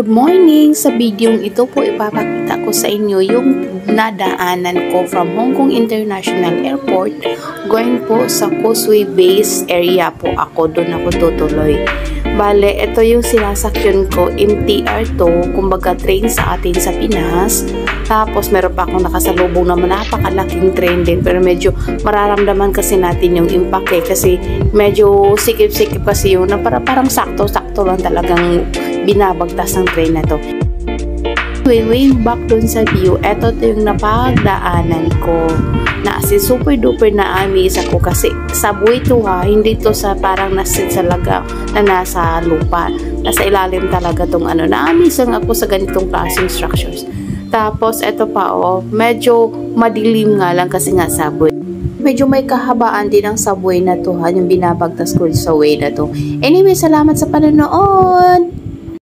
Good morning! Sa video ito po ipapakita ko sa inyo yung nadaanan ko from Hong Kong International Airport going po sa Causeway Base area po ako. Doon ako tutuloy. Bale, ito yung sinasakyan ko, MTR to, kumbaga train sa atin sa Pinas. Tapos meron pa akong nakasalubong na napakalaking train din, pero medyo mararamdaman kasi natin yung impact kasi medyo sikip-sikip kasi yun na parang sakto-sakto lang talagang binabagtas ng train na to. Way back dun sa view, eto to yung napagdaanan ko na as in super duper na amaze ako kasi subway to ha, hindi to sa parang nasit sa laga na nasa lupa, nasa ilalim talaga tong ano. Na-amaze lang ako sa ganitong klaseng structures. Tapos eto pa medyo madilim nga lang kasi nga subway. Medyo may kahabaan din ang subway na to ha, yung binabagtas ko sa way na to. Anyway, salamat sa panonood!